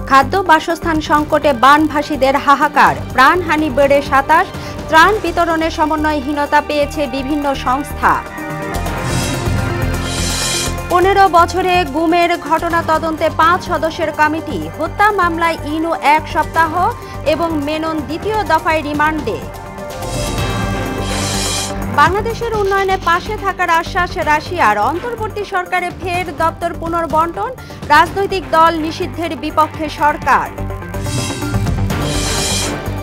খাদ্য বাসস্থান সংকটে বানভাসীদের হাহাকার, প্রাণহানি বেড়ে ২৭, ত্রাণ বিতরণে সমন্বয়হীনতা পেয়েছে বিভিন্ন সংস্থা। ১৫ বছরে গুমের ঘটনা তদন্তে ৫ সদস্যের কমিটি, হত্যা মামলায় ইনু ১ সপ্তাহ এবং মেনন দ্বিতীয় দফায় রিমান্ডে। বাংলাদেশের উন্নয়নে পাশে থাকার আশ্বাস রাশিয়ার, অন্তর্বর্তী সরকারে ফের দপ্তর পুনর্বণ্টন, রাজনৈতিক দল নিষিদ্ধের বিপক্ষে সরকার।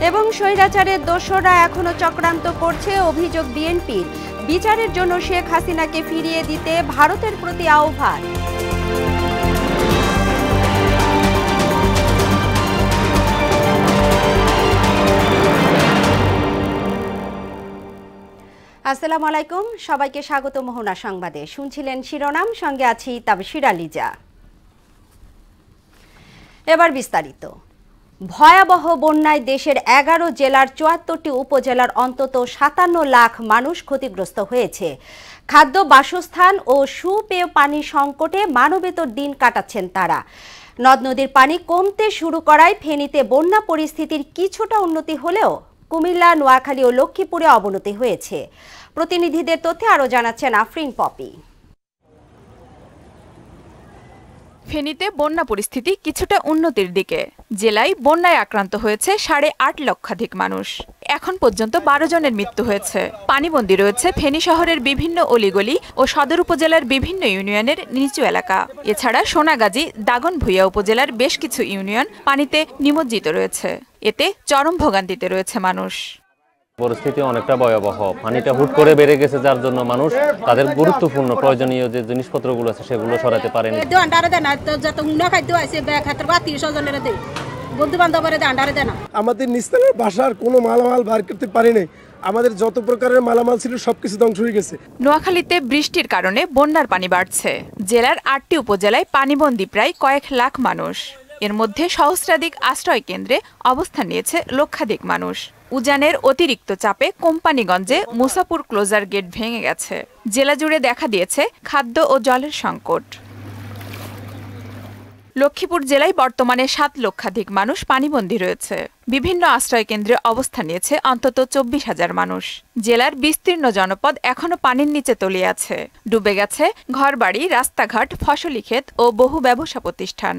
এবং স্বৈরাচারের দোসররা এখনো চক্রান্ত করছে, অভিযোগ বিএনপির, বিচারের জন্য শেখ হাসিনাকে ফিরিয়ে দিতে ভারতের প্রতি আহ্বান। আসসালামু আলাইকুম, সবাইকে স্বাগত মোহনা সংবাদে। শুনছিলেন শিরোনাম, সঙ্গে আছি তাবশিরা লিজা। এবার বিস্তারিত। ভয়াবহ বন্যায় দেশের ১১ জেলার ৭৪টি উপজেলার অন্তত ৫৭ লাখ মানুষ ক্ষতিগ্রস্ত হয়েছে। খাদ্য, বাসস্থান ও সুপেয় পানি সংকটে মানবেতর দিন কাটাচ্ছেন তারা। নদ নদীর পানি কমতে শুরু করায় ফেনীতে বন্যা পরিস্থিতির কিছুটা উন্নতি হলেও কুমিল্লা, নোয়াখালী ও লক্ষ্মীপুরে অবনতি হয়েছে। প্রতিনিধিদের তথ্যে আরও জানাচ্ছেন আফরিন পপি। ফেনীতে বন্যা পরিস্থিতি কিছুটা উন্নতির দিকে। জেলায় বন্যায় আক্রান্ত হয়েছে ৮.৫ লক্ষাধিক মানুষ। এখন পর্যন্ত ১২ জনের মৃত্যু হয়েছে। পানিবন্দী রয়েছে ফেনী শহরের বিভিন্ন অলিগলি ও সদর উপজেলার বিভিন্ন ইউনিয়নের নিচু এলাকা। এছাড়া সোনাগাজী, দাগনভূঞা উপজেলার বেশ কিছু ইউনিয়ন পানিতে নিমজ্জিত রয়েছে। এতে চরম ভোগান্তিতে রয়েছে মানুষ। পরিস্থিতি অনেকটা ভয়াবহ। পানিটা হুট করে বেড়ে গেছে, যার জন্য মানুষ তাদের গুরুত্বপূর্ণ প্রয়োজনীয় যে জিনিসপত্রগুলো আছে সেগুলো সরাতে পারেনি। আমাদের নিস্তারের বাসার কোনো মালামাল বার করতে পারি নাই। আমাদের যত প্রকারের মালামাল ছিল সবকিছু ধ্বংস হয়ে গেছে। নোয়াখালীতে বৃষ্টির কারণে বন্যার পানি বাড়ছে। জেলার ৮টি উপজেলায় পানিবন্দী প্রায় কয়েক লাখ মানুষ। এর মধ্যে সহস্রাধিক আশ্রয় কেন্দ্রে অবস্থান নিয়েছে লক্ষাধিক মানুষ। উজানের অতিরিক্ত চাপে কোম্পানিগঞ্জে মুসাপুর ক্লোজার গেট ভেঙে গেছে। জেলা জুড়ে দেখা দিয়েছে খাদ্য ও জলের সংকট। লক্ষ্মীপুর জেলায় বর্তমানে ৭ লক্ষাধিক মানুষ পানিবন্দী রয়েছে। বিভিন্ন আশ্রয় কেন্দ্রে অবস্থান নিয়েছে অন্তত ২৪,০০০ মানুষ। জেলার বিস্তীর্ণ জনপদ এখনো পানির নিচে তলিয়ে আছে। ডুবে গেছে ঘরবাড়ি, রাস্তাঘাট, ফসলি ক্ষেত ও বহু ব্যবসা প্রতিষ্ঠান।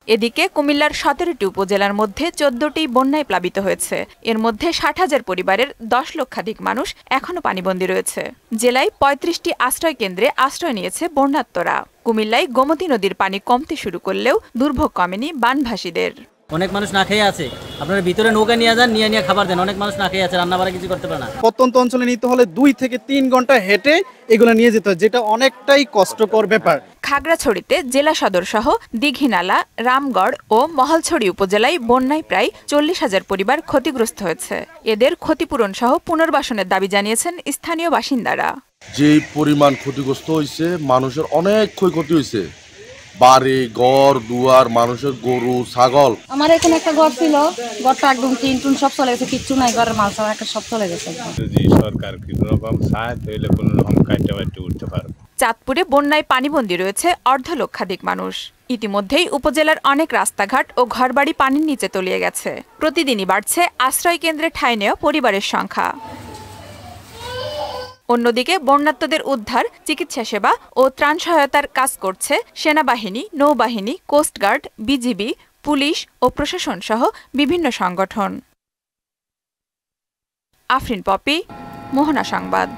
এদিকে কুমিল্লার ১৭টি উপজেলার মধ্যে ১৪টি বন্যায় প্লাবিত হয়েছে। এর মধ্যে ৬০,০০০ পরিবারের ১০ লক্ষাধিক মানুষ এখনো পানিবন্দী রয়েছে। জেলায় ৩৫টি আশ্রয় কেন্দ্রে আশ্রয় নিয়েছে বন্যার্তরা। কুমিল্লায় গোমতী নদীর পানি কমতে শুরু করলেও দুর্ভোগ কমেনি বানভাসীদের। অনেক মানুষ না খেয়ে আছে। আপনারা ভিতরে নৌকা নিয়ে যান, নিয়ে খাবার দেন। অনেক মানুষ না খেয়ে আছে, রান্না বাড়া কিছু করতে পারে না। প্রত্যন্ত অঞ্চলে নিতে হলে 2 থেকে 3 ঘন্টা হেঁটে এগুলো নিয়ে যেতে হয়, যেটা অনেকটাই কষ্টকর ব্যাপার। খাগড়াছড়িতে জেলা সদর সহ দীঘিনালা, রামগড় ও মহালছড়ি উপজেলায় বন্যায় প্রায় ৪০,০০০ পরিবার ক্ষতিগ্রস্ত হয়েছে। এদের ক্ষতিপূরণ সহ পুনর্বাসনের দাবি জানিয়েছেন স্থানীয় বাসিন্দারা। যে পরিমাণ ক্ষতিগ্রস্ত হয়েছে, মানুষের অনেক ক্ষয়ক্ষতি হয়েছে। বাড়ি ঘর দুয়ার, মানুষের গরু ছাগল। আমার এখানে একটা ঘর ছিল, ঘরটা একদম টিন টুন সব চলে গেছে, কিচ্ছু নাই, ঘরের মাল একটা সব চলে গেছে। যদি সরকার কোনো রকম সাহায্য হইলে কোনো রকম কাটতে উঠতে পারবে। চাঁদপুরে বন্যায় পানিবন্দী রয়েছে ১.৫ লক্ষাধিক মানুষ। ইতিমধ্যেই উপজেলার অনেক রাস্তাঘাট ও ঘরবাড়ি পানির নিচে তলিয়ে গেছে। প্রতিদিনই বাড়ছে আশ্রয় কেন্দ্রে ঠাঁই নেওয়া পরিবারের সংখ্যা। অন্যদিকে বন্যার্তদের উদ্ধার, চিকিৎসা সেবা ও ত্রাণ সহায়তার কাজ করছে সেনাবাহিনী, নৌবাহিনী, কোস্টগার্ড, বিজিবি, পুলিশ ও প্রশাসন সহ বিভিন্ন সংগঠন। আফরিন পপি, মোহনা সংবাদ।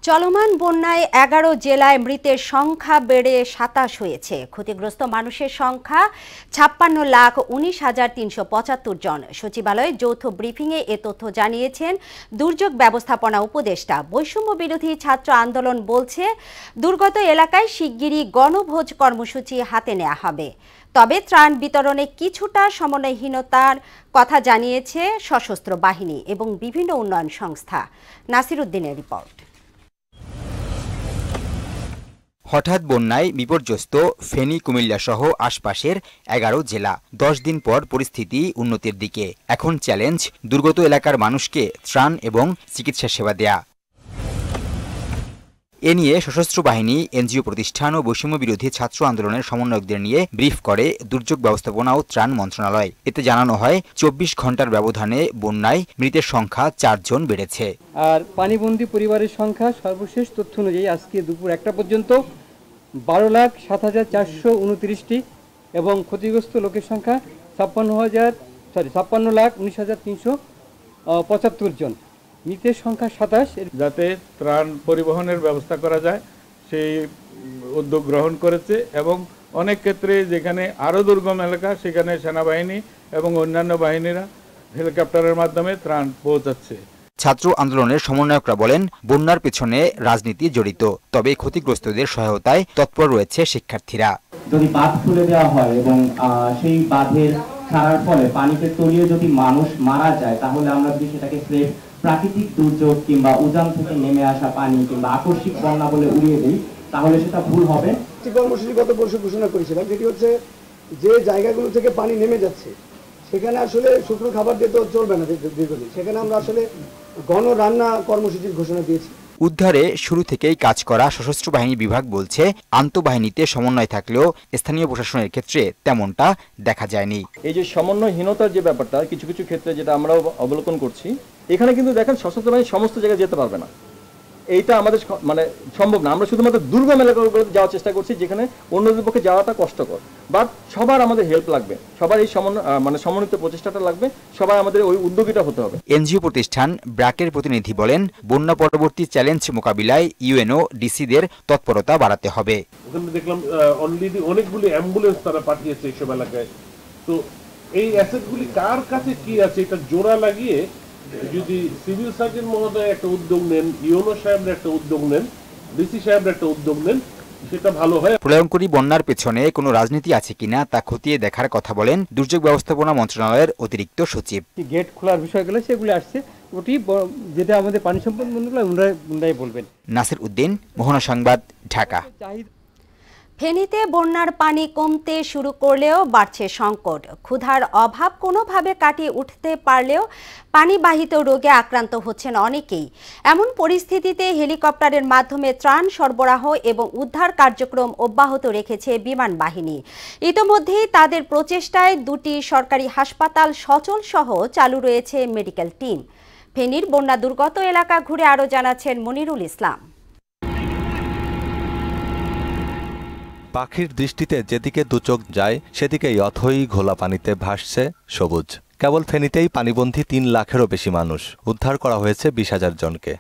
চলমান বন্যায় ১১ জেলায় মৃতের সংখ্যা বেড়ে ২৭ হয়েছে। ক্ষতিগ্রস্ত মানুষের সংখ্যা ৫৬,১৯,৩৭৫ জন। সচিবালয়ে যৌথ ব্রিফিংয়ে এ তথ্য জানিয়েছেন দুর্যোগ ব্যবস্থাপনা উপদেষ্টা। বৈষম্য বিরোধী ছাত্র আন্দোলন বলছে, দুর্গত এলাকায় শিগগিরই গণভোজ কর্মসূচি হাতে নেওয়া হবে। তবে ত্রাণ বিতরণে কিছুটা সমন্বয়হীনতার কথা জানিয়েছে সশস্ত্র বাহিনী এবং বিভিন্ন উন্নয়ন সংস্থা। নাসির উদ্দিনের রিপোর্ট। হঠাৎ বন্যায় বিপর্যস্ত ফেনী, কুমিল্লা সহ আশপাশের ১১ জেলা। ১০ দিন পর পরিস্থিতি উন্নতির দিকে। এখন চ্যালেঞ্জ দুর্গত এলাকার মানুষকে ত্রাণ এবং চিকিৎসা সেবা দেয়া। এ নিয়ে সশস্ত্র বাহিনী, এনজিও প্রতিষ্ঠান ও বৈষম্য বিরোধী ছাত্র আন্দোলনের সমন্বয়কদের নিয়ে ব্রিফ করে দুর্যোগ ব্যবস্থাপনা ও ত্রাণ মন্ত্রণালয়। এতে জানানো হয় 24 ঘন্টার ব্যবধানে বন্যায় মৃতের সংখ্যা 4 জন বেড়েছে। আর পানিবন্দী পরিবারের সংখ্যা সর্বশেষ তথ্য অনুযায়ী আজকে দুপুর 1টা পর্যন্ত 12,07,429টি এবং ক্ষতিগ্রস্ত লোকের সংখ্যা 56,19,375 জন। মৃতের সংখ্যা 27। যাতে ত্রাণ পরিবহনের ব্যবস্থা করা যায় সেই উদ্যোগ গ্রহণ করেছে এবং অনেক ক্ষেত্রে যেখানে আরও দুর্গম এলাকা সেখানে সেনাবাহিনী এবং অন্যান্য বাহিনীরা হেলিকপ্টারের মাধ্যমে ত্রাণ পৌঁছাচ্ছে। ছাত্র আন্দোলনের সমন্বয়করা বলেন, বন্যার পেছনে রাজনীতি জড়িত, তবে ক্ষতিগ্রস্তদের সহায়তায় তৎপর রয়েছে শিক্ষার্থীরা। যদি বাঁধ খুলে দেওয়া হয় এবং সেই বাঁধের ছাড়ার ফলে পানিতে তলিয়ে যদি মানুষ মারা যায়, তাহলে আমরা যদি সেটাকে স্রেফ প্রাকৃতিক দুর্যোগ কিংবা উজান থেকে নেমে আসা পানি কিংবা আকস্মিক বন্যা বলে উড়িয়ে দিই, তাহলে সেটা ভুল হবে। কর্মসূচি গত পরশু ঘোষণা করেছিলাম, যেটি হচ্ছে যে জায়গাগুলো থেকে পানি নেমে যাচ্ছে সেখানে আসলে শুকনো খাবার দিয়ে তো চলবে না দীর্ঘদিন, সেখানে আমরা আসলে গণ রান্না কর্মসূচির ঘোষণা দিয়েছি। উদ্ধারে শুরু থেকেই কাজ করা সশস্ত্র বাহিনী বিভাগ বলছে, আন্তঃবাহিনীতে সমন্বয় থাকলেও স্থানীয় প্রশাসনের ক্ষেত্রে তেমনটা দেখা যায়নি। এই যে সমন্বয়হীনতার যে ব্যাপারটা কিছু কিছু ক্ষেত্রে যেটা আমরাও অবলোকন করছি, এখানে কিন্তু দেখেন সশস্ত্র বাহিনী সমস্ত জায়গায় যেতে পারবে না, এইটা আমাদের মানে সম্ভব না। আমরা শুধুমাত্র দুর্গম এলাকাগুলোতে যাওয়ার চেষ্টা করছি যেখানে অন্যদের পক্ষে যাওয়াটা কষ্টকর, বাট সবার আমাদের হেল্প লাগবে, সবার এই সমন্বিত প্রচেষ্টাটা লাগবে, সবাই আমাদের ওই উদ্যোগীটা হতে হবে। এনজিও প্রতিষ্ঠান ব্র্যাকের প্রতিনিধি বলেন, বন্যা পরবর্তী চ্যালেঞ্জ মোকাবিলায় ইউএনও ডিসিদের তৎপরতা বাড়াতে হবে। ওখানে দেখলাম অলরেডি অনেকগুলি অ্যাম্বুলেন্স তারা পাঠিয়েছে এইসব এলাকায়। তো এই অ্যাসেটগুলি কার কাছে কি আছে এটা জোড়া লাগিয়ে যদি সিভিল সার্জন মহোদয় একটা উদ্যোগ নেন, ইউএনও সাহেবরা একটা উদ্যোগ নেন, ডিসি সাহেবরা একটা উদ্যোগ নেন, সেটা ভালো হয়। প্রলয়ঙ্করী বন্যার পেছনে কোনো রাজনীতি আছে কিনা তা খতিয়ে দেখার কথা বলেন দুর্যোগ ব্যবস্থাপনা মন্ত্রণালয়ের অতিরিক্ত সচিব। গেট খোলার বিষয়গুলো সেগুলো আসছে, ওটি যেটা আমাদের পানি সম্পদ মন্ত্রণালয় ওনারাই বলবেন। নাসির উদ্দিন, মোহনা সংবাদ, ঢাকা। ফেনীতে বন্যার পানি কমতে শুরু করলেও বাড়ছে সংকট। ক্ষুধার অভাব কোনোভাবে কাটিয়ে উঠতে পারলেও পানিবাহিত রোগে আক্রান্ত হচ্ছেন অনেকেই। এমন পরিস্থিতিতে হেলিকপ্টারের মাধ্যমে ত্রাণ সরবরাহ এবং উদ্ধার কার্যক্রম অব্যাহত রেখেছে বিমান বাহিনী। ইতোমধ্যেই তাদের প্রচেষ্টায় 2টি সরকারি হাসপাতাল সচল সহ চালু রয়েছে মেডিকেল টিম। ফেনীর বন্যা দুর্গত এলাকা ঘুরে আরও জানাচ্ছেন মনিরুল ইসলাম। পাখির দৃষ্টিতে যেদিকে দুচোখ যায় সেদিকেই অথই ঘোলা পানিতে ভাসছে সবুজ। কেবল ফেনীতেই পানিবন্দী 3 লাখেরও বেশি মানুষ। উদ্ধার করা হয়েছে 20,000 জনকে।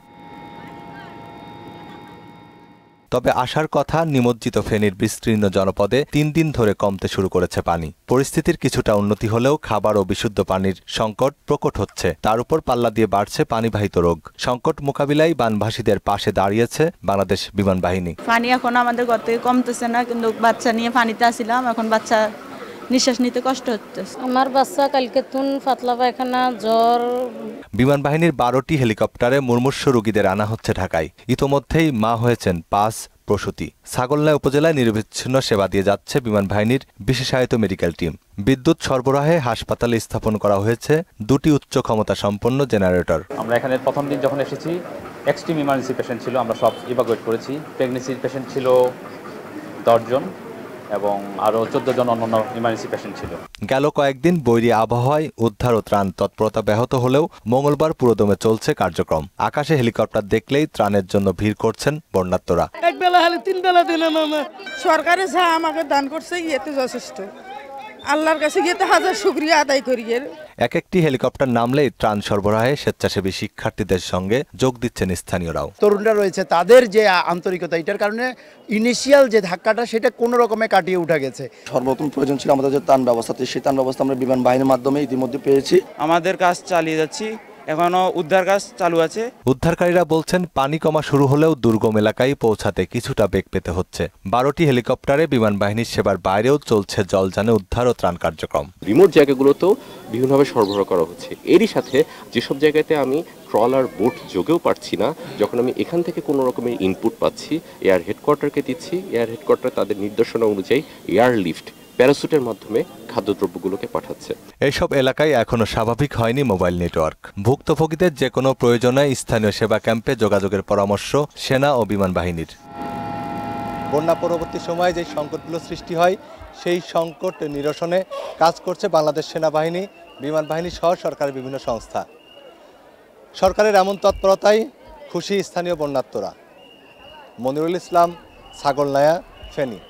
তবে আসার কথা নিমজ্জিত ফেনীর বিস্তীর্ণ জনপদে 3 দিন ধরে কমতে শুরু করেছে পানি। পরিস্থিতির কিছুটা উন্নতি হলেও খাবার ও বিশুদ্ধ পানির সংকট প্রকট হচ্ছে। তার উপর পাল্লা দিয়ে বাড়ছে পানিবাহিত রোগ। সংকট মোকাবিলায় বানভাসীদের পাশে দাঁড়িয়েছে বাংলাদেশ বিমান বাহিনী। পানি এখন আমাদের ঘর থেকে কমতেছে না, কিন্তু বাচ্চা নিয়ে পানিতে আসছিলাম, এখন বাচ্চা নিঃশ্বাস নিতে কষ্ট হচ্ছে। আমার বাচ্চা কালকে পাতলা পায়খানা, জ্বর। বিমান বাহিনীর 12টি হেলিকপ্টারে মুমূর্ষু রোগীদের আনা হচ্ছে ঢাকায়। ইতোমধ্যেই মা হয়েছেন 5 প্রসূতি। ছাগলনাইয়া উপজেলায় নিরবিচ্ছিন্ন সেবা দিয়ে যাচ্ছে বিমান বাহিনীর বিশেষায়িত মেডিকেল টিম। বিদ্যুৎ সরবরাহে হাসপাতালে স্থাপন করা হয়েছে 2টি উচ্চ ক্ষমতা সম্পন্ন জেনারেটর। আমরা এখানে প্রথম দিন যখন এসেছি এক্সট্রিম ইমার্জেন্সি পেশেন্ট ছিল, আমরা সব ইভাকুয়েট করেছি। প্রেগনেন্সির পেশেন্ট ছিল 10 জন এবং আরও 14 জন অন্যান্য ইমার্জেন্সি পেশেন্ট ছিল। গেল কয়েকদিন বৈরী আবহাওয়ায় উদ্ধার ও ত্রাণ তৎপরতা ব্যাহত হলেও মঙ্গলবার পুরোদমে চলছে কার্যক্রম। আকাশে হেলিকপ্টার দেখলেই ত্রাণের জন্য ভিড় করছেন বন্যার্তরা। এক বেলা হলে 3 বেলা দিলে না, সরকারে যা আমাকে দান করছে এতে যথেষ্ট। আল্লাহর কাছে গিয়ে হাজার শুকরিয়া আদায় করি। এক একটি হেলিকপ্টার নামলেই ত্রাণ সরবরাহে স্বেচ্ছাসেবী শিক্ষার্থীদের সঙ্গে যোগ দিচ্ছেন স্থানীয়রাও। তরুণরা রয়েছে, তাদের যে আন্তরিকতা, এটার কারণে ইনিশিয়াল যে ধাক্কাটা সেটা কোনো রকমে কাটিয়ে উঠা গেছে। সর্বপ্রথম প্রয়োজন ছিল আমাদের যে ত্রাণ ব্যবস্থাতে, সেই ত্রাণ ব্যবস্থা আমরা বিমান বাহিনীর মাধ্যমে ইতিমধ্যে পেয়েছি। আমাদের কাজ চালিয়ে যাচ্ছি, এখনো উদ্ধার কাজ চালু আছে। উদ্ধারকারীরা বলছেন পানি কমা শুরু হলেও দুর্গম এলাকায় পৌঁছাতে কিছুটা বেগ পেতে হচ্ছে। 12টি হেলিকপ্টারে বিমান বাহিনীর সেবার বাইরেও চলছে জলযানে উদ্ধার ও ত্রাণ কার্যক্রম। রিমোট জায়গাগুলোতেও বিভিন্নভাবে সরবরাহ করা হচ্ছে। এরই সাথে যেসব জায়গাতে আমি ট্রলার বোট যোগেও পারছি না, যখন আমি এখান থেকে কোনো রকমের ইনপুট পাচ্ছি, এয়ার হেডকোয়ার্টারকে দিচ্ছি। এয়ার হেডকোয়ার্টার তাদের নির্দেশনা অনুযায়ী এয়ার লিফট প্যারাসুটের মাধ্যমে খাদ্যদ্রব্যগুলোকে পাঠাচ্ছে। এসব এলাকায় এখনো স্বাভাবিক হয়নি মোবাইল নেটওয়ার্ক। ভুক্তভোগীদের যে কোনো প্রয়োজনে স্থানীয় সেবা ক্যাম্পে যোগাযোগের পরামর্শ সেনা ও বিমান বাহিনীর। বন্যা পরবর্তী সময়ে যে সংকটগুলো সৃষ্টি হয় সেই সংকট নিরসনে কাজ করছে বাংলাদেশ সেনাবাহিনী, বিমান বাহিনী সহ সরকারের বিভিন্ন সংস্থা। সরকারের এমন তৎপরতায় খুশি স্থানীয় বন্যার্তরা। মনিরুল ইসলাম, ছাগলনাইয়া, ফেনী।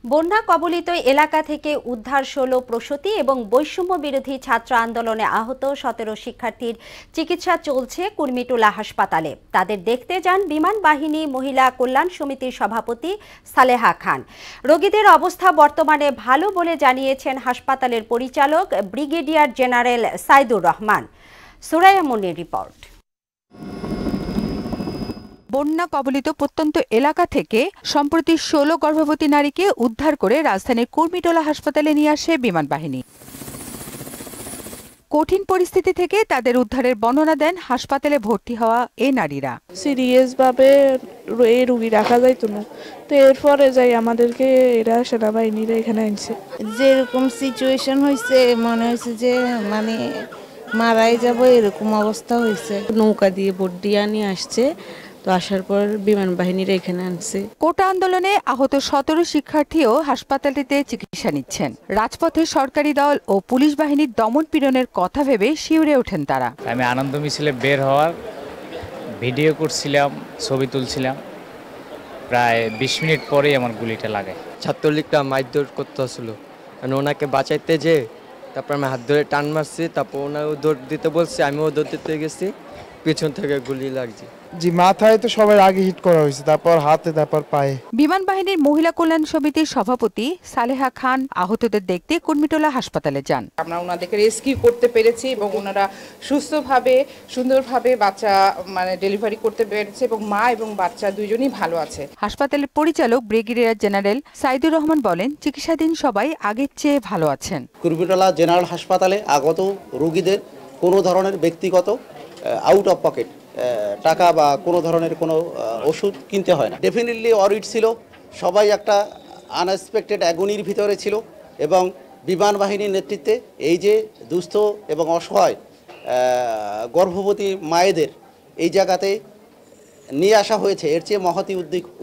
বন্যা কবলিত এলাকা থেকে উদ্ধার 16 প্রসূতি এবং বৈষম্য বিরোধী ছাত্র আন্দোলনে আহত 17 শিক্ষার্থীর চিকিৎসা চলছে কুর্মিটোলা হাসপাতালে। তাদের দেখতে যান বিমান বাহিনী মহিলা কল্যাণ সমিতির সভাপতি সালেহা খান। রোগীদের অবস্থা বর্তমানে ভালো বলে জানিয়েছেন হাসপাতালের পরিচালক ব্রিগেডিয়ার জেনারেল সাইদুর রহমান। সুরাইয়া মুনির রিপোর্ট। বন্যা কবলিত প্রত্যন্ত এলাকা থেকে সম্প্রতি 16 গর্ভবতী নারীকে উদ্ধার করে রাজধানীর কুর্মিটোলা হাসপাতালে নিয়ে আসে বিমান বাহিনী। কঠিন পরিস্থিতি থেকে তাদের উদ্ধারের বর্ণনা দেন হাসপাতালে ভর্তি হওয়া এই নারীরা। সিরিয়াস ভাবে এই রোগী রাখা যাইতো না, তো এরপরে যাই আমাদেরকে এরা সেনাবাহিনীরা এখানে আনছে। যেরকম সিচুয়েশন হয়েছে মনে হয়েছে যে মানে মারাই যাব এরকম অবস্থা হয়েছে। নৌকা দিয়ে বোট দিয়ে নিয়ে আসছে, তো আসার পর বিমান বাহিনীরা এখানে আনছে। কোটা আন্দোলনে আহত 17 শিক্ষার্থীও হাসপাতালটিতে চিকিৎসা নিচ্ছেন। রাজপথে সরকারি দল ও পুলিশ বাহিনীর দমন পীড়নের কথা ভেবে শিউরে ওঠেন তারা। আমি আনন্দ মিছিলে বের হওয়ার ভিডিও করছিলাম, ছবি তুলছিলাম, প্রায় 20 মিনিট পরেই আমার গুলিটা লাগে। ছাত্রলীগটা মারধর করতে আসলো, ওনাকে বাঁচাইতে যে তারপর আমি হাত ধরে টান মারছি, তারপর ওনাকে দৌড় দিতে বলছি, আমিও দৌড় দিতে গেছি, পিছন থেকে গুলি লাগছে। জি, মাথায় তো সবার আগে হিট করা হয়েছে, তারপর হাতে, তারপর পায়ে। বিমান বাহিনীর মহিলা কল্যাণ সমিতির সভাপতি সালেহা খান আহতদের দেখতে কুর্মিটোলা হাসপাতালে যান। আমরা ওনাদেরকে রেস্কিউ করতে পেরেছি এবং ওনারা সুস্থভাবে সুন্দরভাবে বাচ্চা ডেলিভারি করতে পেরেছে এবং মা এবং বাচ্চা দুইজনই ভালো আছে। হাসপাতালের পরিচালক ব্রিগেডিয়ার জেনারেল সাইদুর রহমান বলেন, চিকিৎসাধীন সবাই আগের চেয়ে ভালো আছেন। কুর্মিটোলা জেনারেল হাসপাতালে আগত রোগীদের কোনো ধরনের ব্যক্তিগত আউট অফ পকেট টাকা বা কোনো ধরনের কোনো ওষুধ কিনতে হয় না। ডেফিনেটলি অরিড ছিল, সবাই একটা আনএক্সপেক্টেড অ্যাগনির ভিতরে ছিল এবং বিমান বাহিনীর নেতৃত্বে এই যে দুস্থ এবং অসহায় গর্ভবতী মায়েদের এই জায়গাতে নিয়ে আসা হয়েছে, এর চেয়ে মহতি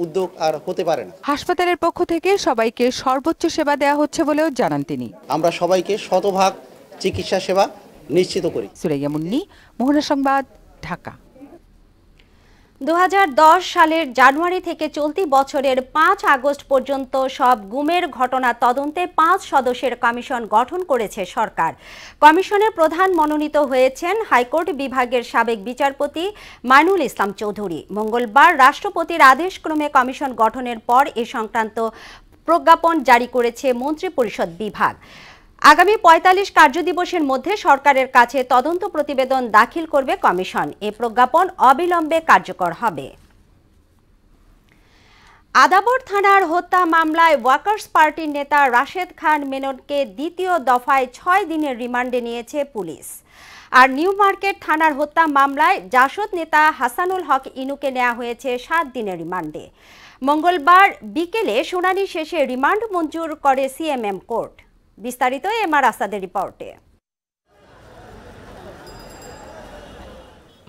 উদ্যোগ আর হতে পারে না। হাসপাতালের পক্ষ থেকে সবাইকে সর্বোচ্চ সেবা দেওয়া হচ্ছে বলেও জানান তিনি। আমরা সবাইকে শতভাগ চিকিৎসা সেবা নিশ্চিত করি। সুরাইয়া মুন্নি, মোহনা সংবাদ, ঢাকা। 2010 সালের জানুয়ারি থেকে চলতি বছরের 5 আগস্ট পর্যন্ত সব গুমের ঘটনা তদন্তে 5 সদস্যের কমিশন গঠন করেছে সরকার। কমিশনের প্রধান মনোনীত হয়েছেন হাইকোর্ট বিভাগের সাবেক বিচারপতি মাইনুল ইসলাম চৌধুরী। মঙ্গলবার রাষ্ট্রপতির আদেশক্রমে কমিশন গঠনের পর এ সংক্রান্ত প্রজ্ঞাপন জারি করেছে মন্ত্রিপরিষদ বিভাগ। আগামী 45 কার্যদিবসের মধ্যে সরকারের কাছে তদন্ত প্রতিবেদন দাখিল করবে কমিশন। এ প্রজ্ঞাপন অবিলম্বে কার্যকর হবে। আদাবর থানার হত্যা মামলায় ওয়ার্কার্স পার্টির নেতা রাশেদ খান মেননকে দ্বিতীয় দফায় 6 দিনের রিমান্ডে নিয়েছে পুলিশ। আর নিউ মার্কেট থানার হত্যা মামলায় জাসদ নেতা হাসানুল হক ইনুকে নেওয়া হয়েছে 7 দিনের রিমান্ডে। মঙ্গলবার বিকেলে শুনানি শেষে রিমান্ড মঞ্জুর করে সিএমএম কোর্ট। বিস্তারিত এমআর আসাদের রিপোর্টে।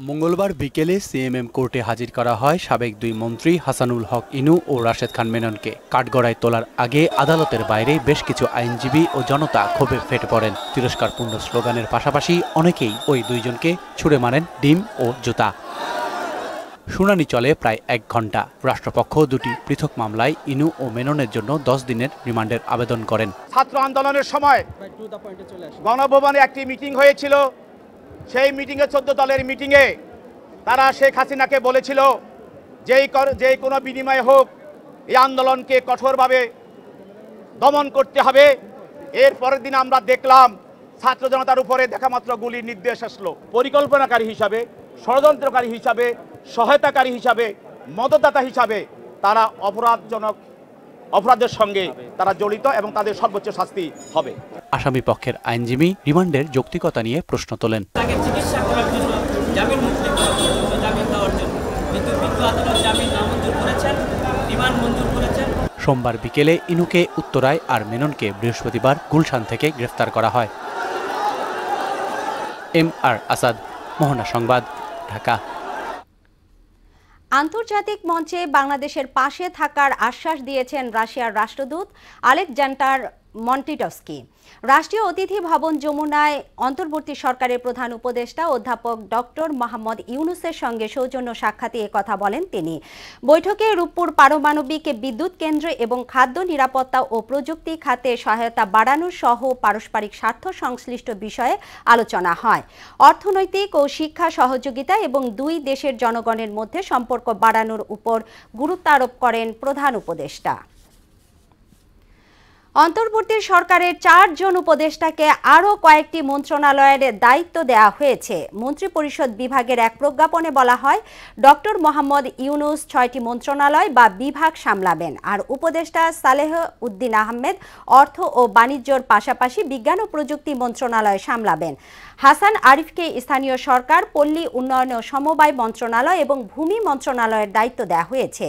মঙ্গলবার বিকেলে সিএমএম কোর্টে হাজির করা হয় সাবেক 2 মন্ত্রী হাসানুল হক ইনু ও রাশেদ খান মেননকে। কাঠগড়ায় তোলার আগে আদালতের বাইরে বেশ কিছু আইনজীবী ও জনতা ক্ষোভে ফেটে পড়েন। তিরস্কারপূর্ণ স্লোগানের পাশাপাশি অনেকেই ওই দুইজনকে ছুড়ে মারেন ডিম ও জুতা। শুনানি চলে প্রায় 1 ঘন্টা। রাষ্ট্রপক্ষ 2টি পৃথক মামলায় ইনু ও মেননের জন্য 10 দিনের রিমান্ডের আবেদন করেন। ছাত্র আন্দোলনের সময় গণভবনে একটি মিটিং হয়েছিল। সেই মিটিংয়ে 14 দলের মিটিংয়ে তারা শেখ হাসিনাকে বলেছিল যে কোনো বিনিময়ে হোক এই আন্দোলনকে কঠোরভাবে দমন করতে হবে। এর পরের দিন আমরা দেখলাম ছাত্র জনতার উপরে দেখামাত্র গুলির নির্দেশ আসলো। পরিকল্পনাকারী হিসাবে, ষড়যন্ত্রকারী হিসাবে, সহায়তাকারী হিসাবে, মদতদাতা হিসাবে তারা অপরাধের সঙ্গে তারা জড়িত এবং তাদের সর্বোচ্চ শাস্তি হবে। আসামি পক্ষের আইনজীবী রিমান্ডের যৌক্তিকতা নিয়ে প্রশ্ন তোলেন। সোমবার বিকেলে ইনুকে উত্তরায় আর মেননকে বৃহস্পতিবার গুলশান থেকে গ্রেফতার করা হয়। MR আসাদ, মোহনা সংবাদ, ঢাকা। আন্তর্জাতিক মঞ্চে বাংলাদেশের পাশে থাকার আশ্বাস দিয়েছেন রাশিয়ার রাষ্ট্রদূত আলেকজান্ডার মন্টিটস্কি। রাষ্ট্রীয় অতিথি ভবন যমুনায় অন্তর্বর্তী সরকারের প্রধান উপদেষ্টা অধ্যাপক ডক্টর মোহাম্মদ ইউনুসের সঙ্গে সৌজন্য সাক্ষাতে কথা বলেন তিনি। বৈঠকে রূপপুর পারমাণবিক বিদ্যুৎ কেন্দ্র এবং খাদ্য নিরাপত্তা ও প্রযুক্তি খাতে সহায়তা বাড়ানো সহ পারস্পরিক স্বার্থ সংশ্লিষ্ট বিষয়ে আলোচনা হয়। অর্থনৈতিক ও শিক্ষা সহযোগিতা এবং দুই দেশের জনগণের মধ্যে সম্পর্ক বাড়ানোর উপর গুরুত্ব আরোপ করেন প্রধান উপদেষ্টা। অন্তর্বর্তী সরকারের 4 জন উপদেষ্টাকে আরও কয়েকটি মন্ত্রণালয়ের দায়িত্ব দেওয়া হয়েছে। মন্ত্রিপরিষদ বিভাগের এক প্রজ্ঞাপনে বলা হয়, ডক্টর মোহাম্মদ ইউনুস 6টি মন্ত্রণালয় বা বিভাগ সামলাবেন, আর উপদেষ্টা সালেহ উদ্দিন আহমেদ অর্থ ও বাণিজ্যর পাশাপাশি বিজ্ঞান ও প্রযুক্তি মন্ত্রণালয় সামলাবেন। হাসান আরিফকে স্থানীয় সরকার, পল্লী উন্নয়ন ও সমবায় মন্ত্রণালয় এবং ভূমি মন্ত্রণালয়ের দায়িত্ব দেওয়া হয়েছে।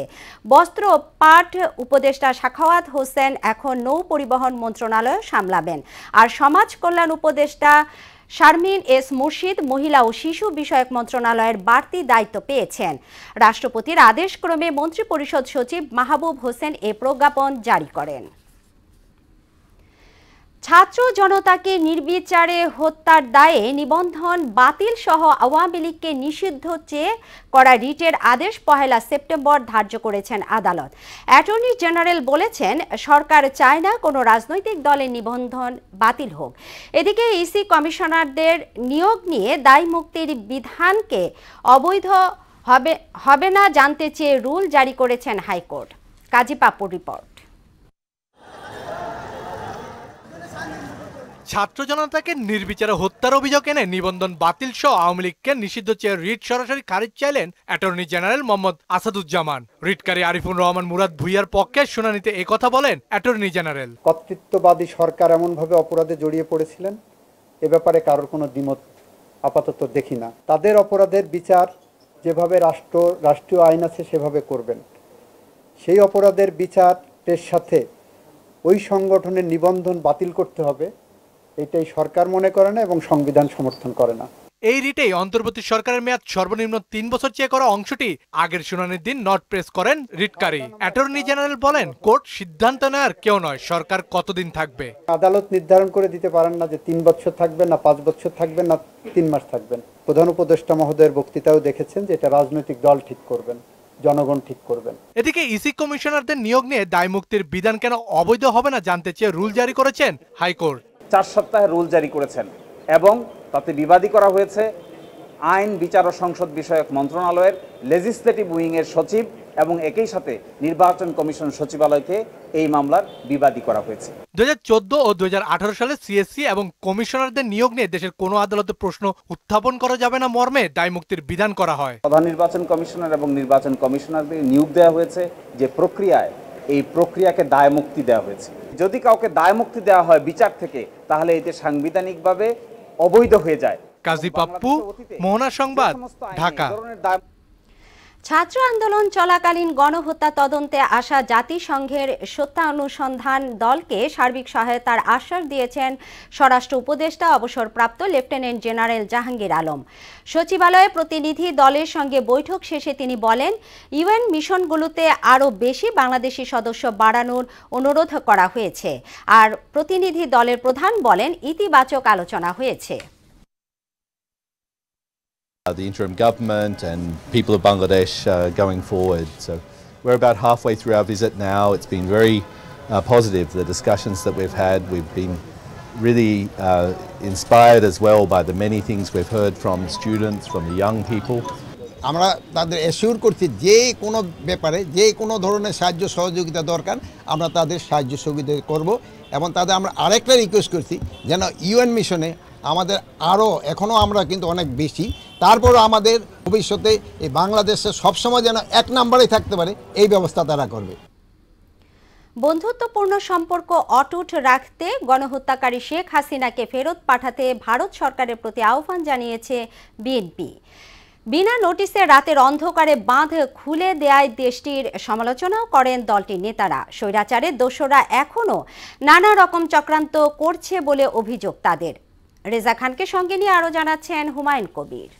বস্ত্র ও পাট উপদেষ্টা সাখাওয়াত হোসেন এখন নৌ পরিবহন মন্ত্রণালয় সামলাবেন, আর সমাজ কল্যাণ উপদেষ্টা শারমিন এস মুর্শিদ মহিলা ও শিশু বিষয়ক মন্ত্রণালয়ের বাড়তি দায়িত্ব পেয়েছেন। রাষ্ট্রপতির আদেশক্রমে মন্ত্রিপরিষদ সচিব মাহবুব হোসেন এ প্রজ্ঞাপন জারি করেন। ছাত্র জনতাকে নির্বিচারে হত্যার দায়ে নিবন্ধন বাতিল সহ আওয়ামী লীগকে নিষিদ্ধ চেয়ে করা রিটের আদেশ 1 সেপ্টেম্বর ধার্য করেছেন আদালত। অ্যাটর্নি জেনারেল বলেছেন, সরকার চায় না কোনো রাজনৈতিক দলের নিবন্ধন বাতিল হোক। এদিকে ইসি কমিশনারদের নিয়োগ নিয়ে দায় মুক্তির বিধানকে অবৈধ হবে না জানতে চেয়ে রুল জারি করেছেন হাইকোর্ট। কাজী পাপুর রিপোর্ট। ছাত্র জনতাকে নির্বিচারে হত্যার অভিযোগ এনে নিবন্ধন বাতিল সহ আওয়ামী লীগকে নিষিদ্ধ চেয়ে রিট সরাসরি খারিজ চাইলেন অ্যাটর্নি জেনারেল মোহাম্মদ আসাদুজ্জামান। রিটকারী আরিফুর রহমান মুরাদ ভুইয়ার পক্ষে শুনানিতে একথা বলেন অ্যাটর্নি জেনারেল। কর্তৃত্ববাদী সরকার এমনভাবে অপরাধে জড়িয়ে পড়েছিলেন, এ ব্যাপারে কারোর কোনো দ্বিমত আপাতত দেখি না। তাদের অপরাধের বিচার যেভাবে রাষ্ট্রীয় আইন আছে সেভাবে করবেন। সেই অপরাধের বিচারের সাথে ওই সংগঠনের নিবন্ধন বাতিল করতে হবে, এটাই সরকার মনে করে না এবং সংবিধান সমর্থন করে না। এই রিটেই অন্তর্বর্তী সরকারের মেয়াদ সর্বনিম্ন 3 বছর চেয়ে করা অংশটি আগের শুনানির দিন নট প্রেস করেন রিটকারী। অ্যাটর্নি জেনারেল বলেন, কোর্ট সিদ্ধান্ত নেওয়ার কেউ নয়, সরকার কতদিন থাকবে। আদালত নির্ধারণ করে দিতে পারেন না যে 3 বছর থাকবেন না 5 বছর থাকবেন না 3 মাস থাকবেন। প্রধান উপদেষ্টা মহোদয়ের বক্তৃতাও দেখেছেন যে এটা রাজনৈতিক দল ঠিক করবেন, জনগণ ঠিক করবেন। এদিকে ইসি কমিশনারদের নিয়োগ নিয়ে দায় মুক্তির বিধান কেন অবৈধ হবে না জানতে চেয়ে রুল জারি করেছেন হাইকোর্ট। 4 সপ্তাহের রুল জারি করেছেন এবং তাতে বিবাদী করা হয়েছে আইন, বিচার ও সংসদ বিষয়ক মন্ত্রণালয়ের লেজিসলেটিভ উইংয়ের সচিব এবং একই সাথে নির্বাচন কমিশন সচিবালয়কে এই মামলার বিবাদী করা হয়েছে। 2014 ও 2018 সালে সিএসসি এবং কমিশনারদের নিয়োগ নিয়ে দেশের কোনো আদালতে প্রশ্ন উত্থাপন করা যাবে না মর্মে দায় মুক্তির বিধান করা হয়। প্রধান নির্বাচন কমিশনার এবং নির্বাচন কমিশনারদের নিয়োগ দেওয়া হয়েছে যে প্রক্রিয়ায়, এই প্রক্রিয়াকে দায় মুক্তি দেওয়া হয়েছে। যদি কাউকে দায় মুক্তি দেওয়া হয় বিচার থেকে, তাহলে এতে সাংবিধানিকভাবে অবৈধ হয়ে যায়। কাজী পাপ্পু, মোহনা সংবাদ, ঢাকা। ছাত্র আন্দোলন চলাকালীন গণহত্যা তদন্তে আসা জাতিসংঘের সত্যানুসন্ধান দলকে সার্বিক সহায়তার আশ্বাস দিয়েছেন স্বরাষ্ট্র উপদেষ্টা অবসরপ্রাপ্ত লেফটেন্যান্ট জেনারেল জাহাঙ্গীর আলম। সচিবালয়ে প্রতিনিধি দলের সঙ্গে বৈঠক শেষে তিনি বলেন, ইউএন মিশনগুলোতে আরও বেশি বাংলাদেশি সদস্য বাড়ানোর অনুরোধ করা হয়েছে। আর প্রতিনিধি দলের প্রধান বলেন, ইতিবাচক আলোচনা হয়েছে। The interim government and people of Bangladesh going forward. So we're about halfway through our visit now. It's been very positive, the discussions that we've had. We've been really inspired as well by the many things we've heard from students, from the young people. আমরা তাদের assure করছি যে কোনো ব্যাপারে যে কোনো ধরনের সাহায্য সহযোগিতা দরকার আমরা তাদের সাহায্য সহযোগিতা করব এবং তাদের আমরা আরেকটা রিকোয়েস্ট করছি যেন ইউএন মিশনে আমাদের আরও এখনও আমরা কিন্তু অনেক বেশি, তারপরও আমাদের ভবিষ্যতে এই বাংলাদেশে সবসময় যেন 1 নম্বরেই থাকতে পারে এই ব্যবস্থা তারা করবে। বন্ধুত্বপূর্ণ সম্পর্ক অটুট রাখতে গণহত্যাকারী শেখ হাসিনাকে ফেরত পাঠাতে ভারত সরকারের প্রতি আহ্বান জানিয়েছে বিএনপি। বিনা নোটিশে রাতের অন্ধকারে বাঁধ খুলে দেয়ায় দেশটির সমালোচনাও করেন দলটির নেতারা। স্বৈরাচারের দোসররা এখনও নানা রকম চক্রান্ত করছে বলে অভিযোগ তাদের। রেজা খানকে সঙ্গে নিয়ে আরও জানাচ্ছেন হুমায়ুন কবির।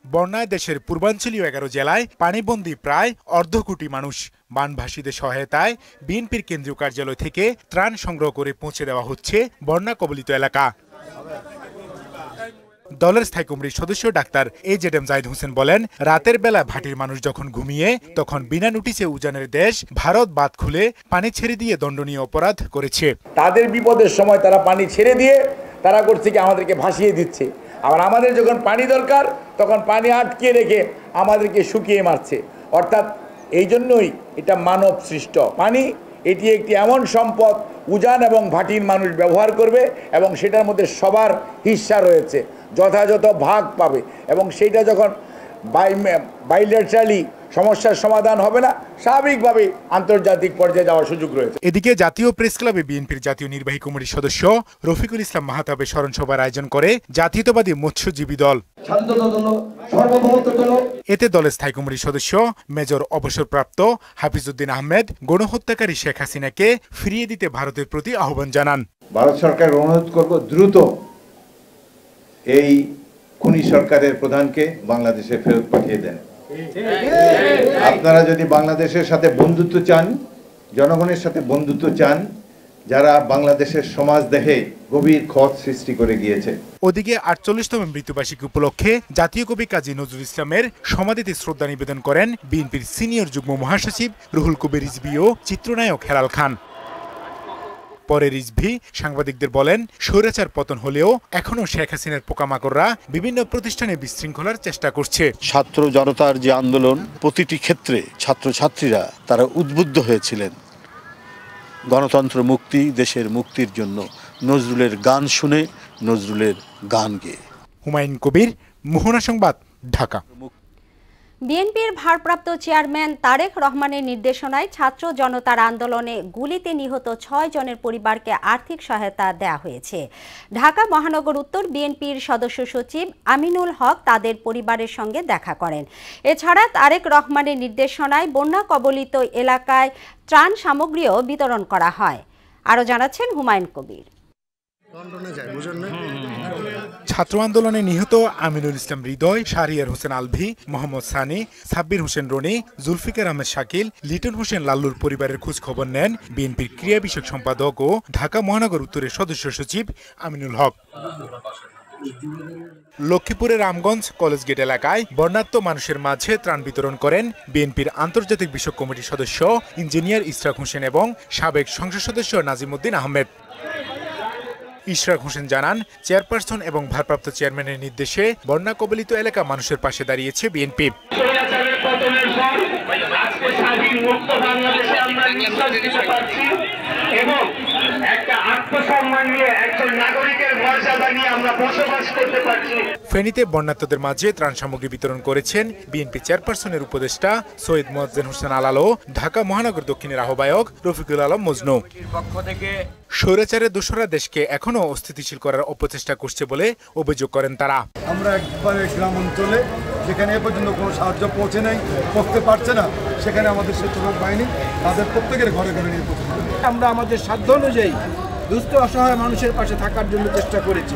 বন্যায় দেশের পূর্বাঞ্চলীয় 11 জেলায় পানিবন্দী প্রায় অর্ধ কোটি মানুষ। বানভাসীদের সহায়তায় বিএনপির কেন্দ্রীয় কার্যালয় থেকে ত্রাণ সংগ্রহ করে পৌঁছে দেওয়া হচ্ছে বন্যা কবলিত এলাকা। দলের স্থায়ী কমিটির সদস্য ডাক্তার AZM জাহিদ হোসেন বলেন, রাতের বেলা ভাটির মানুষ যখন ঘুমিয়ে তখন বিনা নোটিশে উজানের দেশ ভারত বাঁধ খুলে পানি ছেড়ে দিয়ে দণ্ডনীয় অপরাধ করেছে। তাদের বিপদের সময় তারা পানি ছেড়ে দিয়ে তারা করছে কি আমাদেরকে ভাসিয়ে দিচ্ছে, আবার আমাদের যখন পানি দরকার তখন পানি আটকে রেখে আমাদেরকে শুকিয়ে মারছে। অর্থাৎ এই জন্যই এটা মানব সৃষ্ট পানি। এটি একটি এমন সম্পদ উজান এবং ভাটির মানুষ ব্যবহার করবে এবং সেটার মধ্যে সবার হিস্সা রয়েছে, যথাযথ ভাগ পাবে এবং সেটা যখন বাইলেটারালি সমস্যার সমাধান হবে না, স্বাভাবিকভাবে আন্তর্জাতিক পর্যায়ে যাওয়ার সুযোগ রয়েছে। এদিকে জাতীয় প্রেস ক্লাবে বিএনপির জাতীয় নির্বাহী কমিটির সদস্য রফিকুল ইসলাম মাহতাবের স্মরণ সভার আয়োজন করে জাতীয়তাবাদী মৎস্যজীবী দল। এতে দলের স্থায়ী কমিটির সদস্য মেজর অবসরপ্রাপ্ত হাফিজউদ্দিন আহমেদ গণহত্যাকারী শেখ হাসিনাকে ফিরিয়ে দিতে ভারতের প্রতি আহ্বান জানান। ভারত সরকার অনুরোধ করব দ্রুত এই খুনি সরকারের প্রধানকে বাংলাদেশে ফেরত পাঠিয়ে দেন। আপনারা যদি বাংলাদেশের সাথে বন্ধুত্ব চান, জনগণের সাথে বন্ধুত্ব চান, যারা বাংলাদেশের সমাজ দেহে গভীর ক্ষত সৃষ্টি করে গিয়েছে। ওদিকে ৪৮তম মৃত্যুবার্ষিকী উপলক্ষে জাতীয় কবি কাজী নজরুল ইসলামের সমাধিতে শ্রদ্ধা নিবেদন করেন বিএনপির সিনিয়র যুগ্ম মহাসচিব রুহুল কবির রিজভী ও চিত্রনায়ক হেলাল খান। পরে রিজভী সাংবাদিকদের বলেন, স্বৈরাচার পতন হলেও এখনো শেখ হাসিনার পোকামাকড়রা বিভিন্ন প্রতিষ্ঠানে বিশৃঙ্খলার চেষ্টা করছে। ছাত্র জনতার যে আন্দোলন, প্রতিটি ক্ষেত্রে ছাত্রছাত্রীরা তারা উদ্বুদ্ধ হয়েছিলেন গণতন্ত্র মুক্তি, দেশের মুক্তির জন্য নজরুলের গান শুনে, নজরুলের গান গেয়ে। হুমায়ুন কবির, মোহনা সংবাদ, ঢাকা। বিএনপির ভারপ্রাপ্ত চেয়ারম্যান তারেক রহমানের নির্দেশনায় ছাত্র জনতার আন্দোলনে গুলিতে নিহত 6 জনের পরিবারকে আর্থিক সহায়তা দেয়া হয়েছে। ঢাকা মহানগর উত্তর বিএনপির সদস্য সচিব আমিনুল হক তাদের পরিবারের সঙ্গে দেখা করেন। এছাড়া তারেক রহমানের নির্দেশনায় বন্যা কবলিত এলাকায় ত্রাণ সামগ্রীও বিতরণ করা হয়। আরও জানাচ্ছেন হুমায়ুন কবির। ছাত্র আন্দোলনে নিহত আমিনুল ইসলাম হৃদয়, শাহরিয়ার হোসেন আলভি, মোহাম্মদ সানি, সাব্বির হোসেন রনি, জুলফিকার আহমেদ শাকিল, লিটন হোসেন লাল্লুর পরিবারের খোঁজ খবর নেন বিএনপির ক্রীড়া বিষয়ক সম্পাদক ও ঢাকা মহানগর উত্তরের সদস্য সচিব আমিনুল হক। লক্ষ্মীপুরের রামগঞ্জ কলেজ গেট এলাকায় বন্যার্ত মানুষের মাঝে ত্রাণ বিতরণ করেন বিএনপির আন্তর্জাতিক বিষয়ক কমিটির সদস্য ইঞ্জিনিয়ার ইশরাক হোসেন এবং সাবেক সংসদ সদস্য নাজিমউদ্দিন আহমেদ। ইশরাক হোসেন জানান, চেয়ারপারসন এবং ভারপ্রাপ্ত চেয়ারম্যানের নির্দেশে বন্যা কবলিত এলাকা মানুষের পাশে দাঁড়িয়েছে বিএনপি। এবং একটা আত্মসম্মান নিয়ে একজন নাগরিকের মর্যাদা নিয়ে আমরা বসবাস করতে পারছি। ফেনীতে বন্যার্তদের মাঝে ত্রাণ সামগ্রী বিতরণ করেছেন বিএনপি চেয়ারপারসনের উপদেষ্টা সৈয়দ মোয়াজ্জেম হোসেন আলাল ও ঢাকা মহানগর দক্ষিণের আহ্বায়ক রফিকুল আলম মজনু। স্বৈরাচারের দোসররা দেশকে এখনো অস্থিতিশীল করার অপচেষ্টা করছে বলে অভিযোগ করেন তারা। আমরা একবারে গ্রাম অঞ্চলে যেখানে এ পর্যন্ত কোনো সাহায্য পৌঁছে নাই, পৌঁছতে পারছে না, সেখানে আমাদের স্বেচ্ছাসেবক বাহিনী তাদের প্রত্যেকের ঘরে ঘরে নিয়ে পৌঁছে। আমরা আমাদের সাধ্য অনুযায়ী দুস্থ অসহায় মানুষের পাশে থাকার জন্য চেষ্টা করেছি।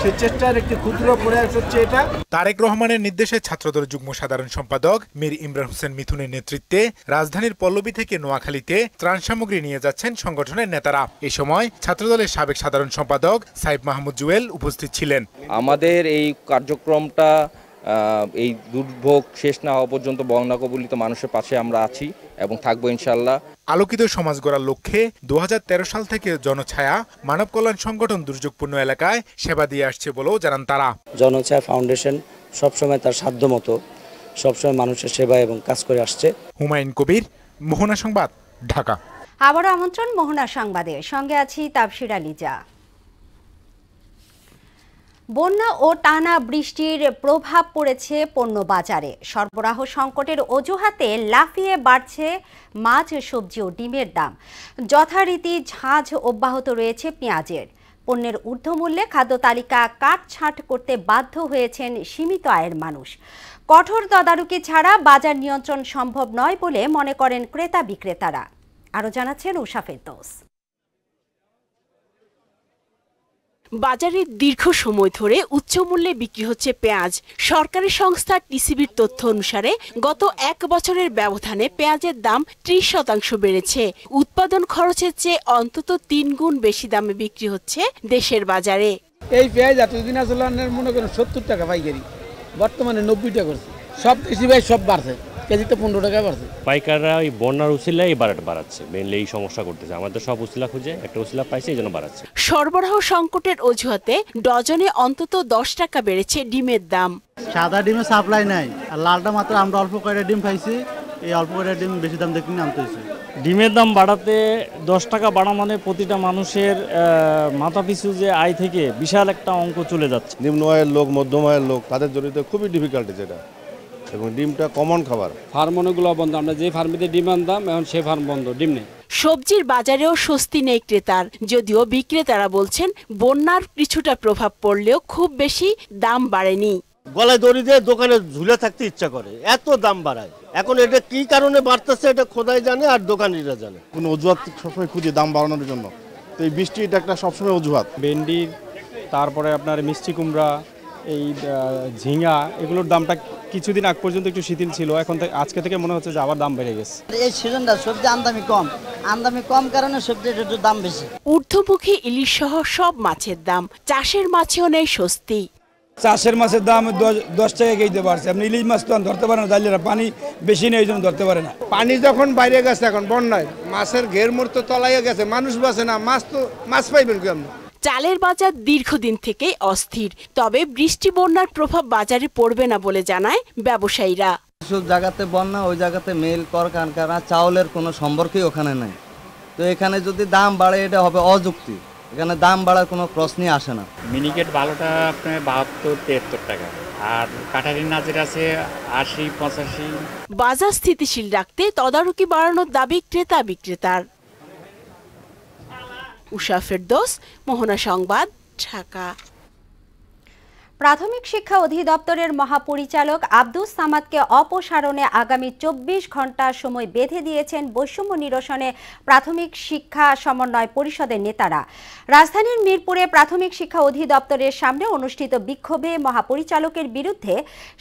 সেই চেষ্টার একটি ক্ষুদ্র প্রয়াস হচ্ছে এটা। তারেক রহমানের নির্দেশে ছাত্রদল যুগ্ম সাধারণ সম্পাদক মীর ইমরান হোসেন মিথুনের নেতৃত্বে রাজধানীর পল্লবী থেকে নোয়াখালীতে ত্রাণ সামগ্রী নিয়ে যাচ্ছেন সংগঠনের নেতারা। এ সময় ছাত্রদলের সাবেক সাধারণ সম্পাদক সাইফ মাহমুদ জুয়েল উপস্থিত ছিলেন। আমাদের এই কার্যক্রমটা এই দুর্ভোগ শেষ না হওয়া পর্যন্ত বন্যা কবলিত মানুষের পাশে আমরা আছি এবং থাকবো ইনশাআল্লাহ। আলোকিত সমাজ গড়ার লক্ষ্যে 2013 সাল থেকে জনছায়া মানব কল্যাণ সংগঠন দুর্যোগপূর্ণ এলাকায় সেবা দিয়ে আসছে বলেও জানান তারা। জনছায়া ফাউন্ডেশন সবসময় তার সাধ্যমতো সবসময় মানুষের সেবা এবং কাজ করে আসছে। হুমায়ুন কবির, মোহনা সংবাদ, ঢাকা। আবারও আমন্ত্রণ মোহনা সংবাদের সঙ্গে আছি তাবশিরা লিজা। বন্যা ও টানা বৃষ্টির প্রভাব পড়েছে পণ্য বাজারে। সরবরাহ সংকটের অজুহাতে লাফিয়ে বাড়ছে মাছ, সবজি ও ডিমের দাম। যথারীতি ঝাঁঝ অব্যাহত রয়েছে পেঁয়াজের। পণ্যের ঊর্ধ্বমূল্যে খাদ্য তালিকা কাটছাঁট করতে বাধ্য হয়েছেন সীমিত আয়ের মানুষ। কঠোর তদারকি ছাড়া বাজার নিয়ন্ত্রণ সম্ভব নয় বলে মনে করেন ক্রেতা বিক্রেতারা। আরও জানাচ্ছেন উষা ফেরদৌস। বাজারে দীর্ঘ সময় ধরে উচ্চ মূল্যে বিক্রি হচ্ছে পেঁয়াজ। সরকারি সংস্থা টিসিবির তথ্য অনুসারে গত 1 বছরের ব্যবধানে পেঁয়াজের দাম 30% বেড়েছে। উৎপাদন খরচের চেয়ে অন্তত 3 গুণ বেশি দামে বিক্রি হচ্ছে দেশের বাজারে। এই পেঁয়াজ এতদিন আসলে মনে করেন 70 টাকা পাইকারি, বর্তমানে 90 টাকা করছে। সব কৃষি ভাই সব বাড়ছে, কেজিতে 15 টাকা বাড়ছে। পাইকাররা ওই বন্যার উসিলায় এই বাড়াচ্ছে, মেনলি এই সমস্যা করতেছে। আমাদের সব উসিলা খুঁজে একটা উসিলা পাইছে, এই জন্য বাড়াচ্ছে। সরবরাহ সংকটের অজুহাতে ডজনে অন্তত 10 টাকা বেড়েছে ডিমের দাম। সাদা ডিমের সাপ্লাই নাই, আর লালটা মাত্র আমরা অল্প কয়টা ডিম পাইছি, এই অল্প কয়টা ডিম বেশি দাম দেখে আনতে হয়েছে। ডিমের দাম বাড়াতে 10 টাকা বাড়া মানে প্রতিটা মানুষের মাথা পিছু যে আয় থেকে বিশাল একটা অঙ্ক চলে যাচ্ছে। নিম্ন আয়ের লোক, মধ্যম আয়ের লোক, তাদের জন্য খুবই ডিফিকাল্টি যেটা, এবং ডিমটা কমন খাবার। ফার্মগুলো বন্ধ, আমরা যে ফার্মেতে ডিম আনতাম এখন সে ফার্ম বন্ধ, ডিম নেই। সবজির বাজারেও স্বস্তি নেই ক্রেতার, যদিও বিক্রেতারা বলছেন বন্যার কিছুটা প্রভাব পড়লেও খুব বেশি দাম বাড়েনি। গলায় দড়ি দিয়ে দোকানে ঝুলে থাকতে ইচ্ছা করে, এত দাম বাড়ায়। এখন এটা কি কারণে বাড়তেছে এটা খোদাই জানে আর দোকানিরা জানে। কোনো অজুহাত সবসময় খুঁজে দাম বাড়ানোর জন্য, তো এই বৃষ্টি এটা একটা সবসময় অজুহাত। ভেন্ডি, তারপরে আপনার মিষ্টি কুমড়া, এই ঝিঙা, এগুলোর দামটা কিছুদিন আগ পর্যন্ত একটু শিথিল ছিল, এখন আজকে থেকে মনে হচ্ছে যে আবার দাম বেড়ে গেছে। এই সিজনটা সবজি আমদানি কম কারণে সবজির একটু দাম বেশি। ঊর্ধ্বমুখী ইলিশ সহ সব মাছের দাম, চাষের মাছেও নেই স্বস্তি। চাষের মাছের দাম 10 টাকা কেজিতে বাড়ছে। আপনি ইলিশ মাছ তো ধরতে পারেন না, জালেরা পানি বেশি নেই, এই জন্য ধরতে পারে না। পানি যখন বাইরে গেছে, এখন বন্যায় মাছের ঘের মোড় তো তলাইয়া গেছে, মানুষ বাঁচে না, মাছ পাইবেন কেমন? চালের বাজার দীর্ঘদিন থেকেই অস্থির, তবে বৃষ্টি বন্যার প্রভাব বাজারে পড়বে না বলে জানায় ব্যবসায়ীরা। সব জায়গাতে বন্যা, ওই জায়গাতে মেল কারখানা, চাউলের কোনো সম্পর্কই ওখানে নাই। তো এখানে যদি দাম বাড়ে এটা হবে অযুক্তি, এখানে দাম বাড়ার কোনো প্রশ্নই আসে না। মিনিকেট ভালোটা আপনার 72-73 টাকা, আর কাটারির নাজের আছে 80-85। বাজার স্থিতিশীল রাখতে তদারকি বাড়ানোর দাবি ক্রেতা বিক্রেতার। উষা ফেরদৌস, মোহনা সংবাদ, ঢাকা। প্রাথমিক শিক্ষা অধিদপ্তরের মহাপরিচালক আব্দুস সামাদকে অপসারণে আগামী 24 ঘন্টা সময় বেঁধে দিয়েছেন বৈষম্য নিরসনে প্রাথমিক শিক্ষা সমন্বয় পরিষদের নেতারা। রাজধানীর মিরপুরে প্রাথমিক শিক্ষা অধিদপ্তরের সামনে অনুষ্ঠিত বিক্ষোভে মহাপরিচালকের বিরুদ্ধে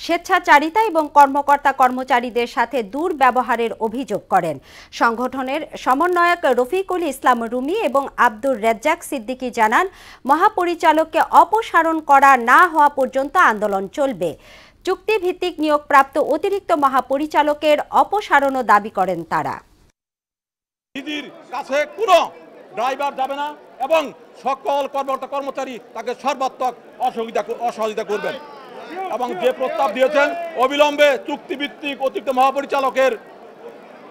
স্বেচ্ছাচারিতা এবং কর্মকর্তা কর্মচারীদের সাথে দুর্ব্যবহারের অভিযোগ করেন। সংগঠনের সমন্বয়ক রফিকুল ইসলাম রুমি এবং আব্দুর রেজ্জাক সিদ্দিকী জানান, মহাপরিচালককে অপসারণ করা না হওয়া পর্যন্ত আন্দোলন চলবে। চুক্তিভিত্তিক নিয়োগপ্রাপ্ত অতিরিক্ত মহাপরিচালকের অপসারণও দাবি করেন তারা। কাছে কোনো ড্রাইভার যাবে না এবং সকল কর্মকর্তা কর্মচারী তাকে সর্বাত্মক অসহযোগিতা করবেন এবং যে প্রস্তাব দিয়েছেন অবিলম্বে চুক্তিভিত্তিক অতিরিক্ত মহাপরিচালকের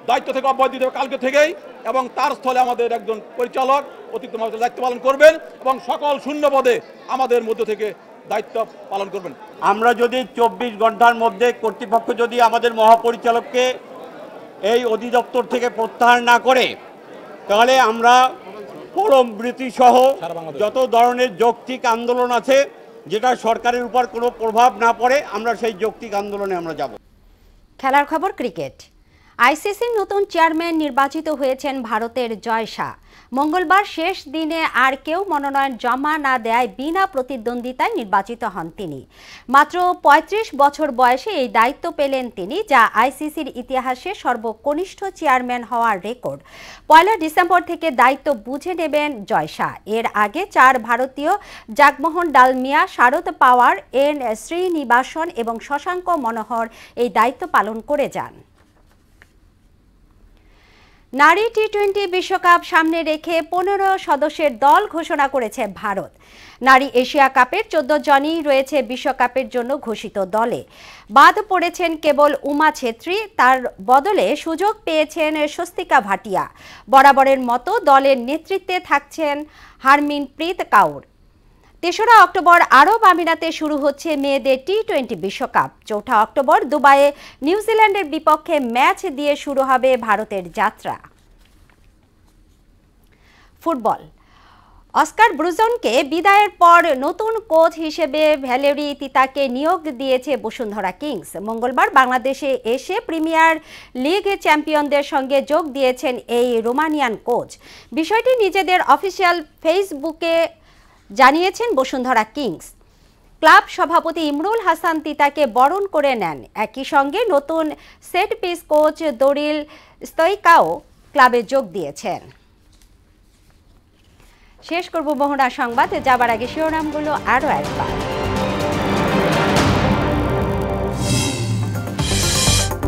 দায়িত্ব থেকে অব্যাহতি দিতে হবে কালকে থেকেই, এবং তার স্থলে আমাদের একজন পরিচালক অতিরিক্ত মহাপরিচালক দায়িত্ব পালন করবেন এবং সকল শূন্য পদে আমাদের মধ্য থেকে দায়িত্ব পালন করবেন। আমরা যদি 24 ঘন্টার মধ্যে কর্তৃপক্ষ যদি আমাদের মহাপরিচালককে এই অধিদপ্তর থেকে প্রত্যাহার না করে, তাহলে আমরা পরমবৃত্তি সহ যত ধরনের যৌক্তিক আন্দোলন আছে, যেটা সরকারের উপর কোনো প্রভাব না পড়ে, আমরা সেই যৌক্তিক আন্দোলনে আমরা যাব। খেলার খবর, ক্রিকেট। আইসিসির নতুন চেয়ারম্যান নির্বাচিত হয়েছেন ভারতের জয় শাহ। মঙ্গলবার শেষ দিনে আর কেউ মনোনয়ন জমা না দেয়ায় বিনা প্রতিদ্বন্দ্বিতায় নির্বাচিত হন তিনি। মাত্র 35 বছর বয়সে এই দায়িত্ব পেলেন তিনি, যা আইসিসির ইতিহাসে সর্বকনিষ্ঠ চেয়ারম্যান হওয়ার রেকর্ড। 1 ডিসেম্বর থেকে দায়িত্ব বুঝে নেবেন জয় শাহ। এর আগে 4 ভারতীয় জাগমোহন ডালমিয়া, শারদ পাওয়ার, এন শ্রীনিবাসন এবং শশাঙ্ক মনোহর এই দায়িত্ব পালন করে যান। নারী টি-20 বিশ্বকাপ সামনে রেখে 15 সদস্যের দল ঘোষণা করেছে ভারত। নারী এশিয়া কাপের 14 জনই রয়েছে বিশ্বকাপের জন্য ঘোষিত দলে। বাদ পড়েছেন কেবল উমা ছেত্রী, তার বদলে সুযোগ পেয়েছেন স্বস্তিকা ভাটিয়া। বরাবরের মতো দলের নেতৃত্বে থাকছেন হারমিনপ্রীত কাউর। 3রা অক্টোবর আরব আমিরাতে শুরু হচ্ছে মেয়েদের টি-20 বিশ্বকাপ। 4 অক্টোবর দুবাইয়ে নিউজিল্যান্ডের বিপক্ষে ম্যাচ দিয়ে শুরু হবে ভারতের যাত্রা। ফুটবল। অস্কার ব্রুজনকে বিদায়ের পর নতুন কোচ হিসেবে ভ্যালেরি তিতাকে নিয়োগ দিয়েছে বসুন্ধরা কিংস। মঙ্গলবার বাংলাদেশে এসে প্রিমিয়ার লিগ চ্যাম্পিয়নদের সঙ্গে যোগ দিয়েছেন এই রোমানিয়ান কোচ। বিষয়টি নিজেদের অফিসিয়াল ফেসবুকে জানিয়েছেন বসুন্ধরা কিংস। ক্লাব সভাপতি ইমরুল হাসান তিতাকে বরণ করে নেন। একই সঙ্গে নতুন সেট পিস কোচ দরিল স্তইকাও ক্লাবে যোগ দিয়েছেন। শেষ করব মোহনা সংবাদ, যাবার আগে শিরোনামগুলো আরও একবার।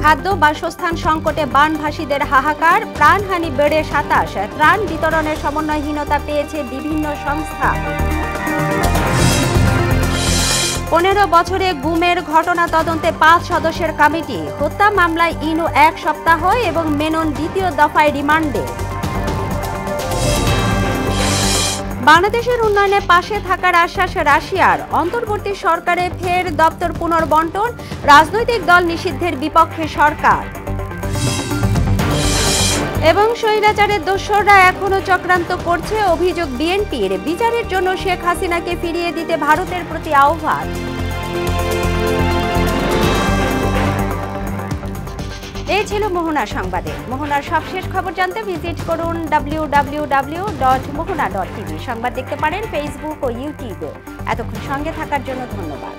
খাদ্য বাসস্থান সংকটে বানভাসীদের হাহাকার, প্রাণহানি বেড়ে 27। ত্রাণ বিতরণের সমন্বয়হীনতা পেয়েছে বিভিন্ন সংস্থা। 15 বছরে গুমের ঘটনা তদন্তে 5 সদস্যের কমিটি। হত্যা মামলায় ইনু 1 সপ্তাহ এবং মেনন দ্বিতীয় দফায় রিমান্ডে। বাংলাদেশের উন্নয়নে পাশে থাকার আশ্বাস রাশিয়ার। অন্তর্বর্তী সরকারে ফের দপ্তর পুনর্বণ্টন, রাজনৈতিক দল নিষিদ্ধের বিপক্ষে সরকার। এবং স্বৈরাচারের দোসররা এখনো চক্রান্ত করছে, অভিযোগ বিএনপির। বিচারের জন্য শেখ হাসিনাকে ফিরিয়ে দিতে ভারতের প্রতি আহ্বান। এই ছিল মোহনা সংবাদে। মোহনার সবশেষ খবর জানতে ভিজিট করুন www.mohona.tv। সংবাদ দেখতে পারেন ফেসবুক ও ইউটিউবে। এতক্ষণ সঙ্গে থাকার জন্য ধন্যবাদ।